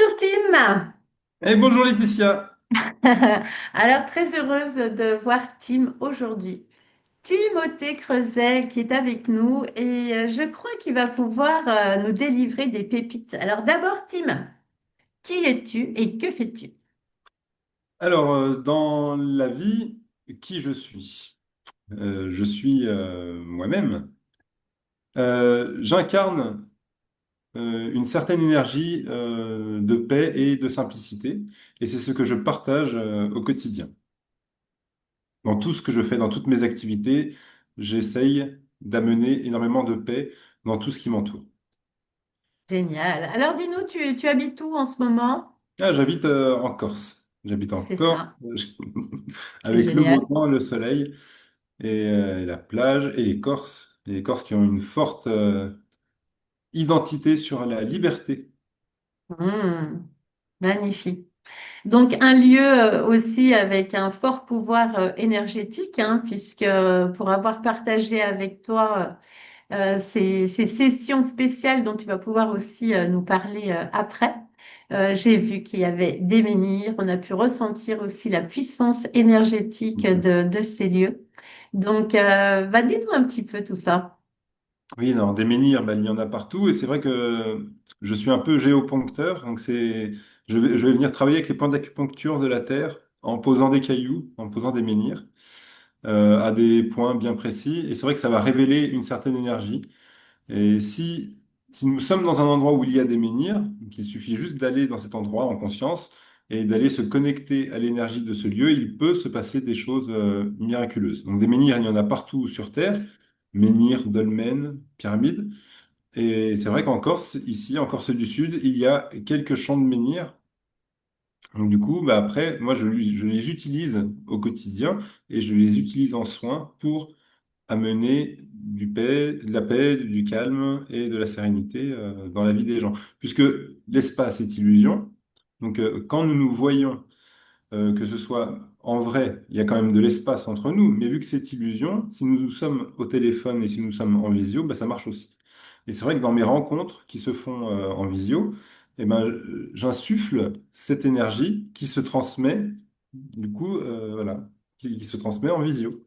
Bonjour Tim. Eh bonjour Laetitia. Alors très heureuse de voir Tim aujourd'hui. Timothée Creuset qui est avec nous et je crois qu'il va pouvoir nous délivrer des pépites. Alors d'abord Tim, qui es-tu et que fais-tu? Alors, dans la vie, qui je suis? Je suis moi-même. J'incarne une certaine énergie de paix et de simplicité, et c'est ce que je partage au quotidien. Dans tout ce que je fais, dans toutes mes activités, j'essaye d'amener énormément de paix dans tout ce qui m'entoure. Génial. Alors dis-nous, tu habites où en ce moment? Ah, j'habite en Corse. J'habite en C'est Corse, ça. C'est avec le beau génial. temps, le soleil. Et la plage et les Corses. Et les Corses qui ont une forte identité sur la liberté. Hmm, magnifique. Donc un lieu aussi avec un fort pouvoir énergétique, hein, puisque pour avoir partagé avec toi ces sessions spéciales dont tu vas pouvoir aussi nous parler après, j'ai vu qu'il y avait des menhirs, on a pu ressentir aussi la puissance énergétique de ces lieux. Donc, va dis-nous un petit peu tout ça. Oui, non, des menhirs, ben, il y en a partout. Et c'est vrai que je suis un peu géoponcteur. Donc je vais venir travailler avec les points d'acupuncture de la Terre en posant des cailloux, en posant des menhirs à des points bien précis. Et c'est vrai que ça va révéler une certaine énergie. Et si nous sommes dans un endroit où il y a des menhirs, qu'il suffit juste d'aller dans cet endroit en conscience et d'aller se connecter à l'énergie de ce lieu, il peut se passer des choses miraculeuses. Donc des menhirs, il y en a partout sur Terre, menhirs, dolmens, pyramides. Et c'est vrai qu'en Corse, ici, en Corse du Sud, il y a quelques champs de menhirs. Donc du coup, bah après, moi, je les utilise au quotidien et je les utilise en soins pour amener de la paix, du calme et de la sérénité dans la vie des gens. Puisque l'espace est illusion, donc quand nous nous voyons, que ce soit en vrai, il y a quand même de l'espace entre nous, mais vu que c'est illusion, si nous sommes au téléphone et si nous sommes en visio, bah, ça marche aussi. Et c'est vrai que dans mes rencontres qui se font en visio, eh ben, j'insuffle cette énergie qui se transmet, du coup, voilà, qui se transmet en visio.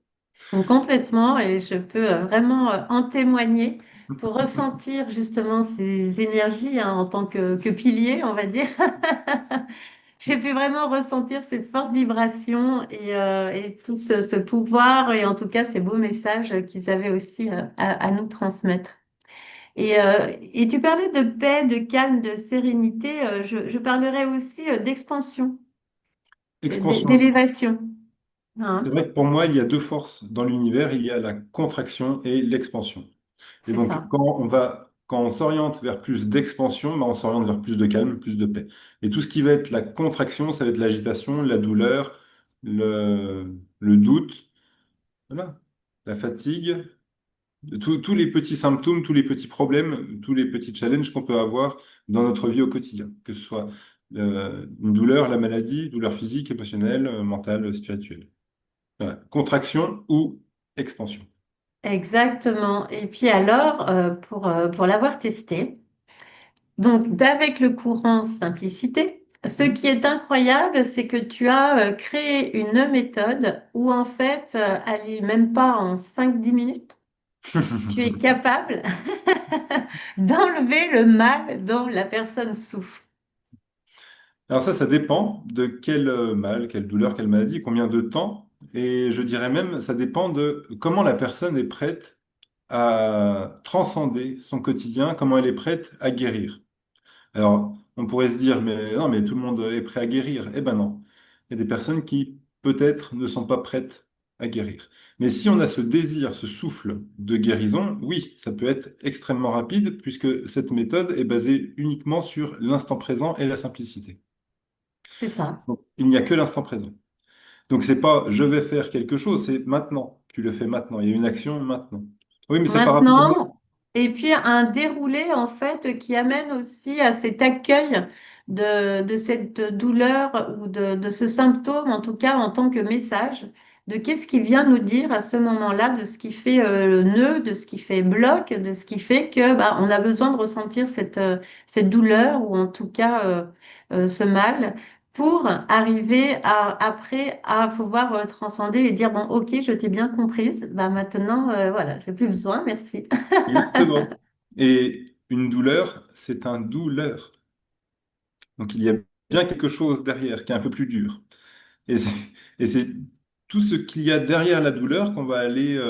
Donc, complètement, et je peux vraiment en témoigner pour ressentir justement ces énergies hein, en tant que pilier, on va dire. J'ai pu vraiment ressentir ces fortes vibrations et tout ce pouvoir et en tout cas ces beaux messages qu'ils avaient aussi à nous transmettre. Et tu parlais de paix, de calme, de sérénité. Je parlerai aussi d'expansion, Expansion. d'élévation. C'est Hein, vrai que pour moi, il y a deux forces dans l'univers, il y a la contraction et l'expansion. Et c'est donc, ça. quand on s'oriente vers plus d'expansion, ben, on s'oriente vers plus de calme, plus de paix. Et tout ce qui va être la contraction, ça va être l'agitation, la douleur, le doute, voilà, la fatigue, tous les petits symptômes, tous les petits problèmes, tous les petits challenges qu'on peut avoir dans notre vie au quotidien, que ce soit une douleur, la maladie, douleur physique, émotionnelle, mentale, spirituelle. Voilà. Contraction ou expansion. Exactement. Et puis alors, pour l'avoir testé, donc d'avec le courant simplicité, ce Hmm. qui est incroyable, c'est que tu as créé une méthode où en fait, allez, même pas en 5 10 minutes, tu es capable d'enlever le mal dont la personne souffre. Alors ça dépend de quel mal, quelle douleur, quelle maladie, combien de temps. Et je dirais même, ça dépend de comment la personne est prête à transcender son quotidien, comment elle est prête à guérir. Alors, on pourrait se dire, mais non, mais tout le monde est prêt à guérir. Eh ben non. Il y a des personnes qui, peut-être, ne sont pas prêtes à guérir. Mais si on a ce désir, ce souffle de guérison, oui, ça peut être extrêmement rapide puisque cette méthode est basée uniquement sur l'instant présent et la simplicité. C'est ça. Donc, il n'y a que l'instant présent. Donc, c'est pas je vais faire quelque chose, c'est maintenant. Tu le fais maintenant. Il y a une action maintenant. Oui, mais c'est par rapport à... Maintenant, et puis un déroulé en fait qui amène aussi à cet accueil de cette douleur ou de ce symptôme, en tout cas en tant que message. de qu'est-ce qui vient nous dire à ce moment-là, de ce qui fait nœud, de ce qui fait bloc, de ce qui fait que bah, on a besoin de ressentir cette douleur ou en tout cas ce mal pour arriver après à pouvoir transcender et dire, bon, ok, je t'ai bien comprise, bah, maintenant, voilà, j'ai plus besoin, merci. Exactement. Et une douleur, c'est un douleur. Donc il y a bien quelque chose derrière qui est un peu plus dur. Et c'est tout ce qu'il y a derrière la douleur qu'on va aller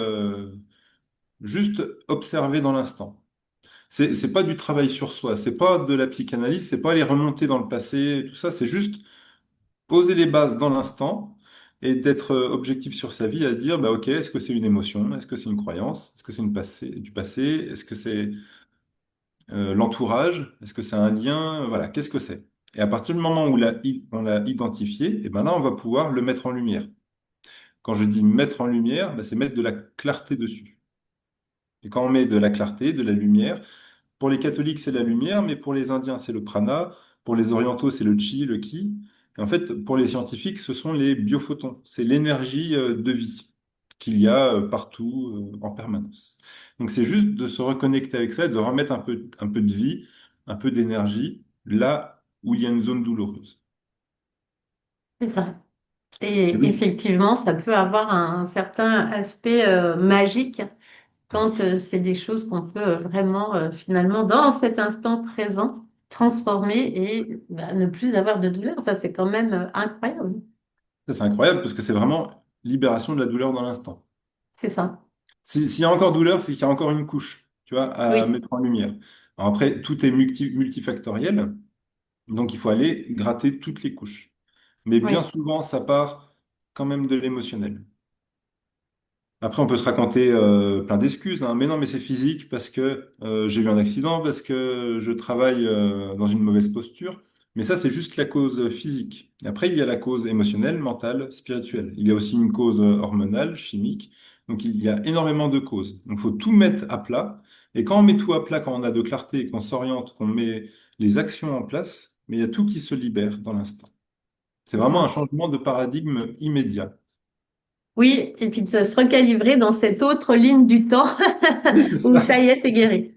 juste observer dans l'instant. C'est pas du travail sur soi, c'est pas de la psychanalyse, c'est pas aller remonter dans le passé, tout ça, c'est juste poser les bases dans l'instant et d'être objectif sur sa vie, à se dire, bah ok, est-ce que c'est une émotion? Est-ce que c'est une croyance? Est-ce que c'est du passé? Est-ce que c'est l'entourage? Est-ce que c'est un lien? Voilà, qu'est-ce que c'est? Et à partir du moment où on l'a identifié, et ben là, on va pouvoir le mettre en lumière. Quand je dis mettre en lumière, bah, c'est mettre de la clarté dessus. Et quand on met de la clarté, de la lumière, pour les catholiques, c'est la lumière, mais pour les Indiens, c'est le prana. Pour les orientaux, c'est le chi, le ki. Et en fait, pour les scientifiques, ce sont les biophotons. C'est l'énergie de vie qu'il y a partout, en permanence. Donc, c'est juste de se reconnecter avec ça, de remettre un peu de vie, un peu d'énergie là où il y a une zone douloureuse. C'est ça. Et Et oui, effectivement, ça peut avoir un certain aspect magique quand c'est des choses qu'on peut vraiment, finalement, dans cet instant présent, transformer et bah, ne plus avoir de douleur. Ça, c'est quand même incroyable. ça c'est incroyable parce que c'est vraiment libération de la douleur dans l'instant. C'est ça. S'il y a encore douleur, c'est qu'il y a encore une couche, tu vois, à Oui, mettre en lumière. Alors après, tout est multifactoriel, donc il faut aller gratter toutes les couches. Mais bien oui. souvent, ça part quand même de l'émotionnel. Après, on peut se raconter plein d'excuses, hein. Mais non, mais c'est physique parce que j'ai eu un accident, parce que je travaille dans une mauvaise posture. Mais ça, c'est juste la cause physique. Et après, il y a la cause émotionnelle, mentale, spirituelle. Il y a aussi une cause hormonale, chimique. Donc, il y a énormément de causes. Donc, il faut tout mettre à plat. Et quand on met tout à plat, quand on a de clarté, qu'on s'oriente, qu'on met les actions en place, mais il y a tout qui se libère dans l'instant. C'est C'est vraiment un ça. changement de paradigme immédiat. Oui, et puis de se recalibrer dans cette autre ligne du temps Oui, c'est où ça. ça y est, t'es guéri.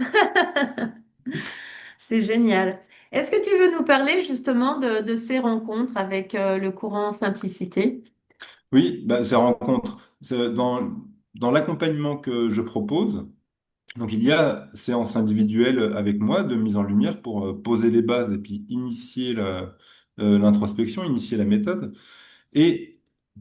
C'est génial. Est-ce que tu veux nous parler justement de ces rencontres avec le courant Simplicité? Oui, bah, ces rencontres, dans l'accompagnement que je propose, donc il y a séance individuelle avec moi de mise en lumière pour poser les bases et puis initier l'introspection, initier la méthode. Et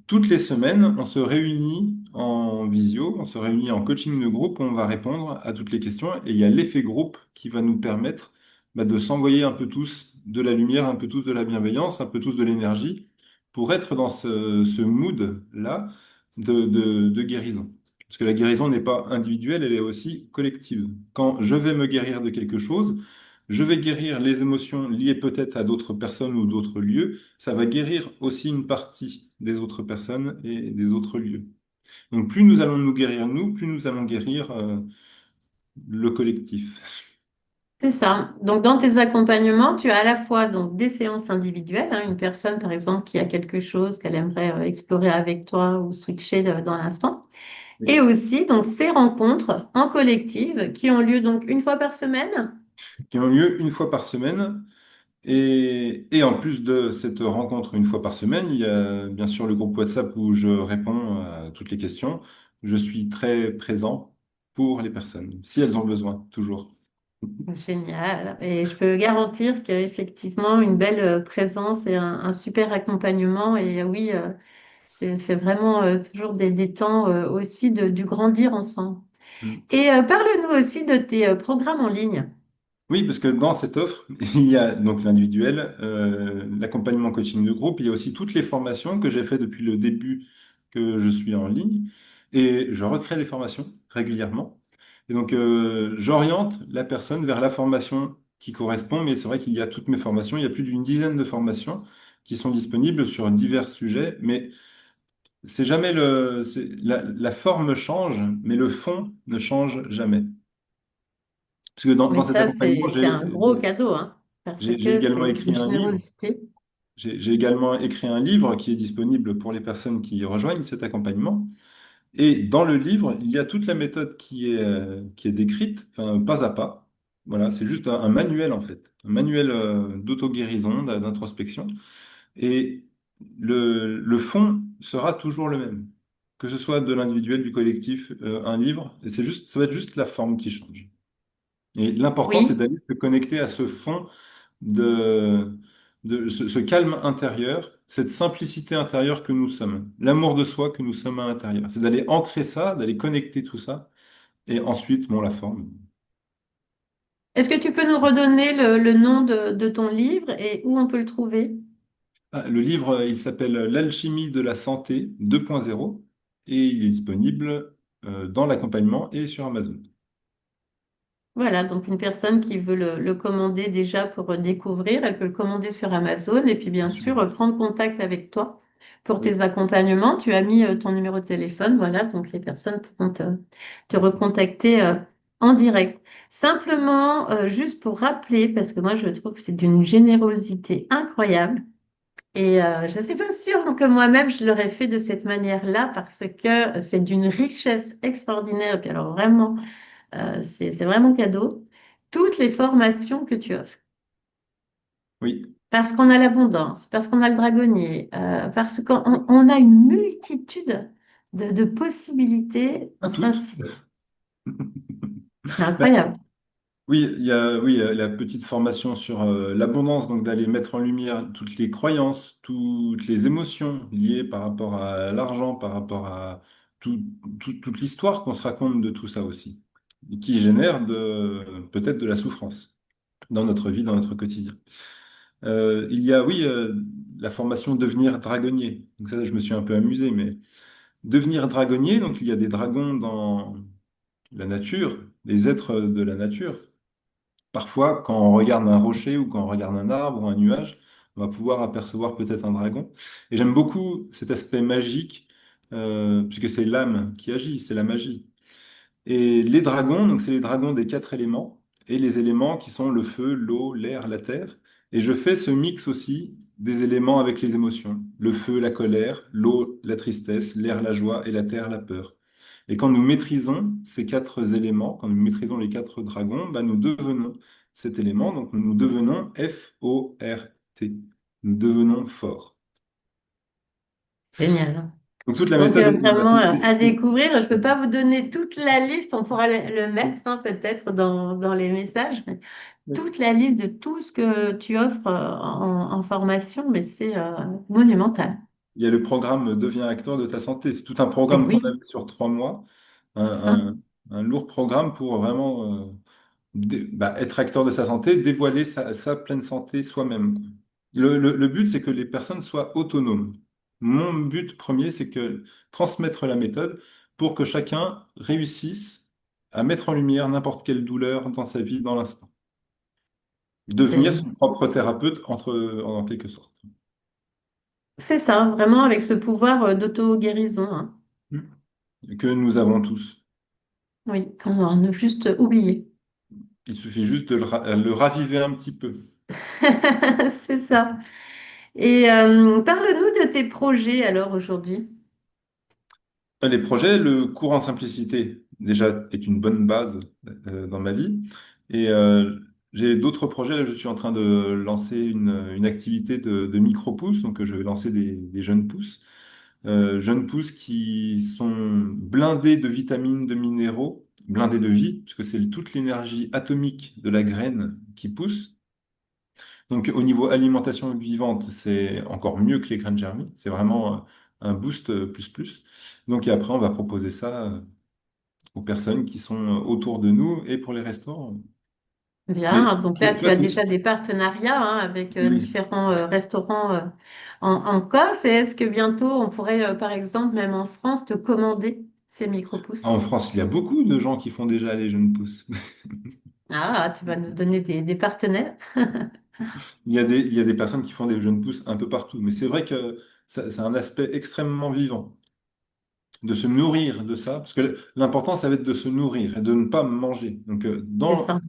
toutes les semaines, on se réunit en visio, on se réunit en coaching de groupe, où on va répondre à toutes les questions. Et il y a l'effet groupe qui va nous permettre bah, de s'envoyer un peu tous de la lumière, un peu tous de la bienveillance, un peu tous de l'énergie, pour être dans ce mood-là de guérison. Parce que la guérison n'est pas individuelle, elle est aussi collective. Quand je vais me guérir de quelque chose, je vais guérir les émotions liées peut-être à d'autres personnes ou d'autres lieux, ça va guérir aussi une partie des autres personnes et des autres lieux. Donc plus nous allons nous guérir nous, plus nous allons guérir le collectif. C'est ça. Donc, dans tes accompagnements, tu as à la fois donc, des séances individuelles, hein, une personne, par exemple, qui a quelque chose qu'elle aimerait explorer avec toi ou switcher dans l'instant, et Oui. aussi donc, ces rencontres en collective qui ont lieu donc une fois par semaine. Qui ont lieu une fois par semaine. Et en plus de cette rencontre une fois par semaine, il y a bien sûr le groupe WhatsApp où je réponds à toutes les questions. Je suis très présent pour les personnes, si elles ont besoin, toujours. Génial. Et je peux garantir qu'effectivement, une belle présence et un super accompagnement. Et oui, c'est vraiment toujours des temps aussi du grandir ensemble. Et parle-nous aussi de tes programmes en ligne. Oui, parce que dans cette offre, il y a donc l'individuel, l'accompagnement coaching de groupe, il y a aussi toutes les formations que j'ai fait depuis le début que je suis en ligne, et je recrée des formations régulièrement. Et donc, j'oriente la personne vers la formation qui correspond, mais c'est vrai qu'il y a toutes mes formations, il y a plus d'une dizaine de formations qui sont disponibles sur divers sujets, mais c'est jamais la forme change, mais le fond ne change jamais. Parce que dans Mais cet ça, accompagnement, c'est un gros cadeau, hein, parce j'ai que également c'est écrit d'une un livre. générosité. J'ai également écrit un livre qui est disponible pour les personnes qui rejoignent cet accompagnement. Et dans le livre, il y a toute la méthode qui est décrite, enfin, pas à pas. Voilà, c'est juste un manuel en fait, un manuel d'auto-guérison, d'introspection. Et le fond sera toujours le même, que ce soit de l'individuel, du collectif, un livre. Et c'est juste, ça va être juste la forme qui change. Et l'important, c'est Oui. d'aller se connecter à ce fond de, de ce calme intérieur, cette simplicité intérieure que nous sommes, l'amour de soi que nous sommes à l'intérieur. C'est d'aller ancrer ça, d'aller connecter tout ça, et ensuite, bon, la forme. Est-ce que tu peux nous redonner le nom de ton livre et où on peut le trouver? Ah, le livre, il s'appelle L'alchimie de la santé 2.0 et il est disponible dans l'accompagnement et sur Amazon. Voilà, donc une personne qui veut le commander déjà pour découvrir, elle peut le commander sur Amazon et puis bien Bien sûr. sûr prendre contact avec toi pour Oui, tes accompagnements. Tu as mis ton numéro de téléphone, voilà, donc les personnes pourront te recontacter en direct. Simplement, juste pour rappeler, parce que moi je trouve que c'est d'une générosité incroyable et je ne suis pas sûre que moi-même je l'aurais fait de cette manière-là parce que c'est d'une richesse extraordinaire. Et puis alors vraiment. C'est vraiment cadeau. Toutes les formations que tu offres. oui, Parce qu'on a l'abondance, parce qu'on a le dragonnier, parce qu'on a une multitude de possibilités. pas Enfin, toutes. c'est incroyable. Oui, il y a oui, la petite formation sur l'abondance, donc d'aller mettre en lumière toutes les croyances, toutes les émotions liées par rapport à l'argent, par rapport à tout- toute l'histoire qu'on se raconte de tout ça aussi, qui génère peut-être de la souffrance dans notre vie, dans notre quotidien. Il y a, oui, la formation devenir dragonnier. Donc ça, je me suis un peu amusé, mais devenir dragonnier, donc il y a des dragons dans la nature, les êtres de la nature. Parfois, quand on regarde un rocher ou quand on regarde un arbre ou un nuage, on va pouvoir apercevoir peut-être un dragon. Et j'aime beaucoup cet aspect magique, puisque c'est l'âme qui agit, c'est la magie. Et les dragons, donc c'est les dragons des quatre éléments, et les éléments qui sont le feu, l'eau, l'air, la terre. Et je fais ce mix aussi des éléments avec les émotions. Le feu, la colère, l'eau, la tristesse, l'air, la joie, et la terre, la peur. Et quand nous maîtrisons ces quatre éléments, quand nous maîtrisons les quatre dragons, bah, nous devenons cet élément, donc nous devenons F-O-R-T. Nous devenons forts. Génial. Donc toute la Donc, méthode, voilà, vraiment à découvrir. Je ne peux pas vous donner toute la liste. On pourra le mettre hein, peut-être dans les messages. Mais toute la liste de tout ce que tu offres en formation, mais c'est monumental. il y a le programme Deviens acteur de ta santé. C'est tout un Eh programme qu'on a oui, fait sur 3 mois, ça, un, un lourd programme pour vraiment être acteur de sa santé, dévoiler sa pleine santé soi-même, quoi. Le but, c'est que les personnes soient autonomes. Mon but premier, c'est que transmettre la méthode pour que chacun réussisse à mettre en lumière n'importe quelle douleur dans sa vie dans l'instant. Devenir c'est son propre thérapeute en quelque sorte. c'est ça, vraiment avec ce pouvoir d'auto-guérison, hein. Que nous avons tous. Oui, qu'on a juste oublié. Il suffit juste de le raviver un petit peu. C'est ça. Et parle-nous de tes projets alors aujourd'hui. Les projets, le cours en simplicité, déjà, est une bonne base dans ma vie. Et j'ai d'autres projets. Là, je suis en train de lancer une activité de micro-pousses. Donc, je vais lancer des jeunes pousses. Jeunes pousses qui sont blindées de vitamines, de minéraux, blindées de vie, puisque c'est toute l'énergie atomique de la graine qui pousse. Donc, au niveau alimentation vivante, c'est encore mieux que les graines germées. C'est vraiment un boost plus plus. Donc, et après, on va proposer ça aux personnes qui sont autour de nous et pour les restaurants. Mais Bien, donc là, tu toi, as c'est... déjà des partenariats hein, avec Oui. différents restaurants en Corse. Et est-ce que bientôt, on pourrait, par exemple, même en France, te commander ces micro-pousses? En France, il y a beaucoup de gens qui font déjà les jeunes pousses. Ah, tu vas nous donner des partenaires. Il y a des personnes qui font des jeunes pousses un peu partout. Mais c'est vrai que c'est un aspect extrêmement vivant de se nourrir de ça. Parce que l'important, ça va être de se nourrir et de ne pas manger. Donc, C'est ça.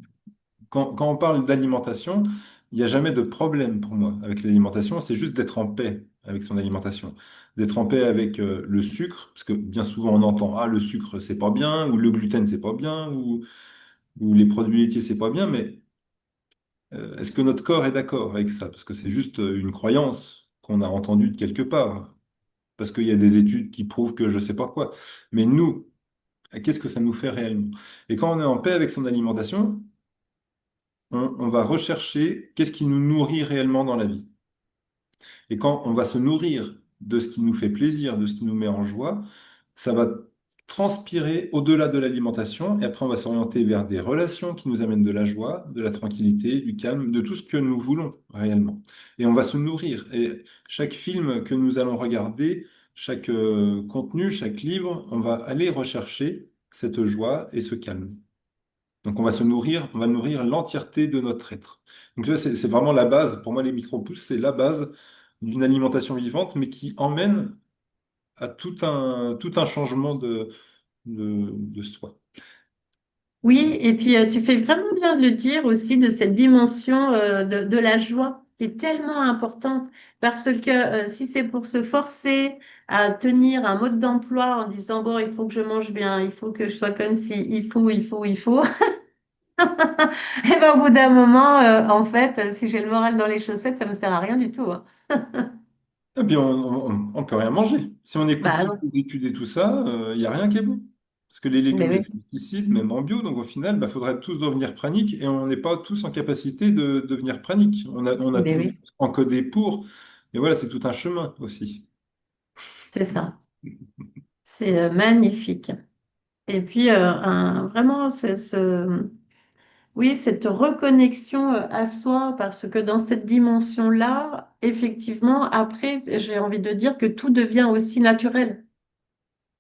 quand on parle d'alimentation, il n'y a jamais de problème pour moi avec l'alimentation, c'est juste d'être en paix avec son alimentation, d'être en paix avec le sucre, parce que bien souvent on entend ah le sucre c'est pas bien, ou le gluten c'est pas bien, ou les produits laitiers c'est pas bien, mais est-ce que notre corps est d'accord avec ça? Parce que c'est juste une croyance qu'on a entendue de quelque part, parce qu'il y a des études qui prouvent que je sais pas quoi. Mais nous, qu'est-ce que ça nous fait réellement? Et quand on est en paix avec son alimentation, on va rechercher qu'est-ce qui nous nourrit réellement dans la vie. Et quand on va se nourrir de ce qui nous fait plaisir, de ce qui nous met en joie, ça va transpirer au-delà de l'alimentation. Et après, on va s'orienter vers des relations qui nous amènent de la joie, de la tranquillité, du calme, de tout ce que nous voulons réellement. Et on va se nourrir. Et chaque film que nous allons regarder, chaque contenu, chaque livre, on va aller rechercher cette joie et ce calme. Donc on va se nourrir, on va nourrir l'entièreté de notre être. Donc tu vois, c'est vraiment la base. Pour moi, les micro-pousses, c'est la base d'une alimentation vivante, mais qui emmène à tout un changement de soi. Oui, et puis tu fais vraiment bien de le dire aussi de cette dimension de la joie qui est tellement importante parce que si c'est pour se forcer à tenir un mode d'emploi en disant bon, il faut que je mange bien, il faut que je sois comme si, il faut, et ben au bout d'un moment, en fait, si j'ai le moral dans les chaussettes, ça me sert à rien du tout, hein. Et puis on peut rien manger. Si on écoute Bah toutes non, les études et tout ça, il n'y a rien qui est bon. Parce que les mais légumes, il y a oui, des pesticides, même en bio, donc au final, il faudrait tous devenir praniques et on n'est pas tous en capacité de devenir praniques. On a mais tout oui, encodé pour. Et voilà, c'est tout un chemin aussi. c'est ça. C'est magnifique. Et puis, vraiment, oui, cette reconnexion à soi, parce que dans cette dimension-là, effectivement, après, j'ai envie de dire que tout devient aussi naturel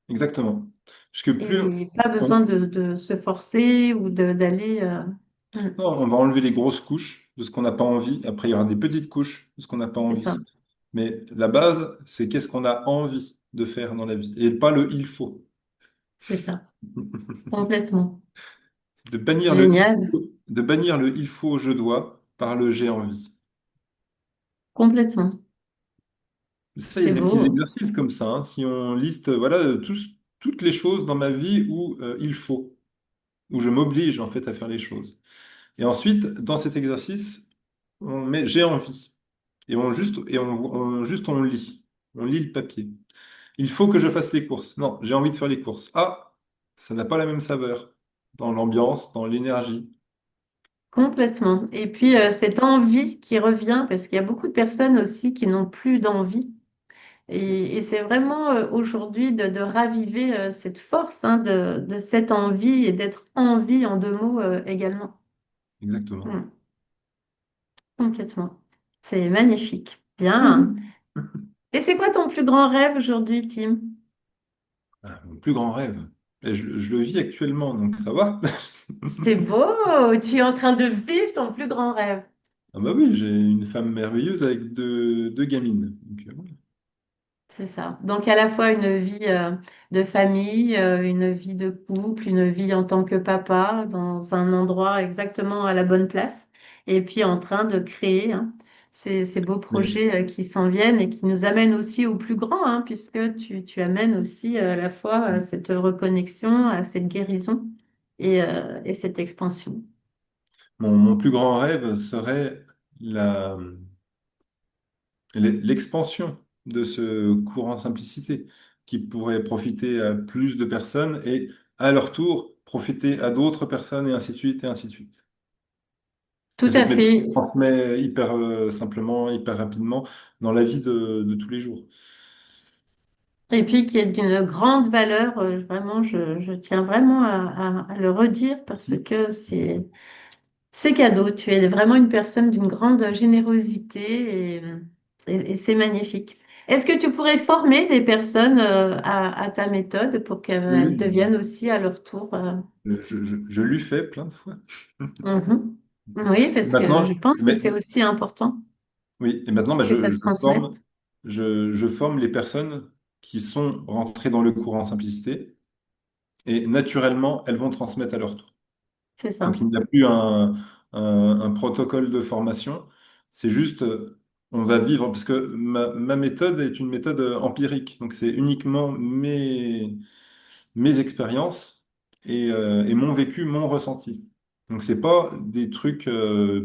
Exactement. Puisque plus et pas besoin on, de se forcer ou d'aller. non, on va enlever les grosses couches de ce qu'on n'a pas envie. Après, il y aura des petites couches de ce qu'on n'a pas C'est ça, envie. Mais la base, c'est qu'est-ce qu'on a envie de faire dans la vie et pas le il faut. c'est ça, complètement. De bannir Génial, de bannir le il faut, je dois par le j'ai envie. complètement. Ça, il y C'est a des petits beau. exercices comme ça, hein. Si on liste voilà, toutes les choses dans ma vie où il faut, où je m'oblige en fait à faire les choses. Et ensuite, dans cet exercice, on met j'ai envie. Et on lit. On lit le papier. Il faut que je fasse les courses. Non, j'ai envie de faire les courses. Ah, ça n'a pas la même saveur dans l'ambiance, dans l'énergie. Complètement. Et puis, cette envie qui revient, parce qu'il y a beaucoup de personnes aussi qui n'ont plus d'envie. Et c'est vraiment aujourd'hui de raviver cette force hein, de cette envie et d'être envie en deux mots également. Exactement. Mm, complètement. C'est magnifique. Bien. Mhm. Et c'est quoi ton plus grand rêve aujourd'hui, Tim? Ah, mon plus grand rêve. Et je le vis actuellement, donc ça va. C'est beau, tu es en train de vivre ton plus grand rêve. Ah bah oui, j'ai une femme merveilleuse avec deux gamines. Donc, voilà. C'est ça. Donc à la fois une vie de famille, une vie de couple, une vie en tant que papa dans un endroit exactement à la bonne place, et puis en train de créer hein, ces beaux Mais projets qui s'en viennent et qui nous amènent aussi au plus grand, hein, puisque tu amènes aussi à la fois cette reconnexion, à cette guérison et cette expansion. mon plus grand rêve serait la, l'expansion de ce courant simplicité qui pourrait profiter à plus de personnes et à leur tour profiter à d'autres personnes et ainsi de suite et ainsi de suite. Tout Et à cette méthode se fait. transmet hyper simplement, hyper rapidement dans la vie de tous les jours. Et puis qui est d'une grande valeur, vraiment, je tiens vraiment à le redire parce Si. que c'est cadeau. Tu es vraiment une personne d'une grande générosité et c'est magnifique. Est-ce que tu pourrais former des personnes à ta méthode pour Oui, qu'elles oui, deviennent aussi à leur tour je lui fais plein de fois. mhm. Oui, Et parce que je maintenant, pense que c'est aussi important oui, et maintenant bah, que ça se transmette. je forme les personnes qui sont rentrées dans le courant simplicité et naturellement, elles vont transmettre à leur tour. C'est Donc ça. il n'y a plus un protocole de formation. C'est juste, on va vivre, parce que ma méthode est une méthode empirique. Donc, c'est uniquement mes expériences et mon vécu, mon ressenti. Donc, c'est pas des trucs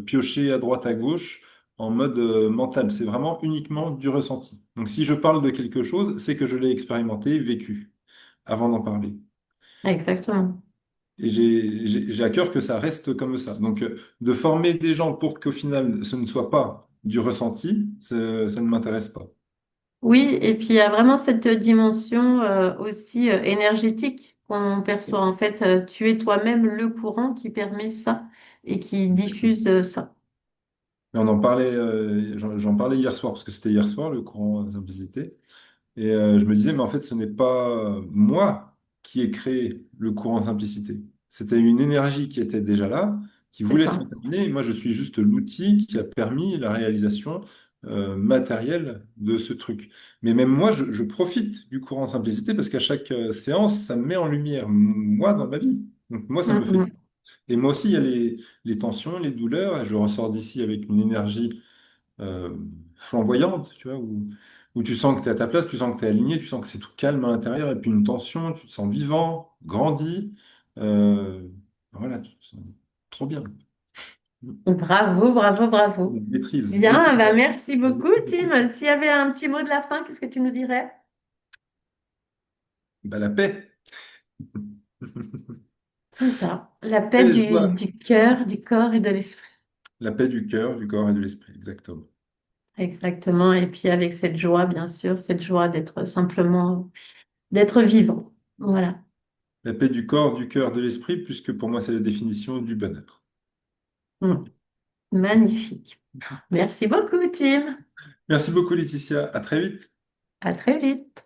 piochés à droite à gauche en mode mental. C'est vraiment uniquement du ressenti. Donc, si je parle de quelque chose, c'est que je l'ai expérimenté, vécu, avant d'en parler. Exactement. Et j'ai à cœur que ça reste comme ça. Donc, de former des gens pour qu'au final, ce ne soit pas du ressenti, ça ne m'intéresse pas. Oui, et puis il y a vraiment cette dimension aussi énergétique qu'on perçoit. En fait, tu es toi-même le courant qui permet ça et qui diffuse ça. Mais on en parlait, j'en parlais hier soir, parce que c'était hier soir, le courant simplicité. Et je me disais, mais en fait, ce n'est pas moi qui ai créé le courant simplicité. C'était une énergie qui était déjà là, qui C'est voulait ça. s'incarner. Et moi, je suis juste l'outil qui a permis la réalisation matérielle de ce truc. Mais même moi, je profite du courant simplicité parce qu'à chaque séance, ça me met en lumière, moi, dans ma vie. Donc, moi, ça me fait. Mm, Et moi aussi, il y a les tensions, les douleurs, et je ressors d'ici avec une énergie euh, flamboyante, tu vois, où tu sens que tu es à ta place, tu sens que tu es aligné, tu sens que c'est tout calme à l'intérieur, et puis une tension, tu te sens vivant, grandi. Euh, voilà, tu te sens trop bien. Bravo, bravo, bravo. Maîtrise, Bien, maîtrise, bah merci la beaucoup, maîtrise de tout ça. Tim. S'il y avait un petit mot de la fin, qu'est-ce que tu nous dirais? Bah, la paix. C'est ça, la paix Paix, joie. du cœur, du corps et de l'esprit. La paix du cœur, du corps et de l'esprit, exactement. Exactement. Et puis avec cette joie, bien sûr, cette joie d'être simplement, d'être vivant. Voilà. La paix du corps, du cœur, de l'esprit, puisque pour moi, c'est la définition du bonheur. Mm. Magnifique. Merci beaucoup, Tim. Merci beaucoup, Laetitia. À très vite. À très vite.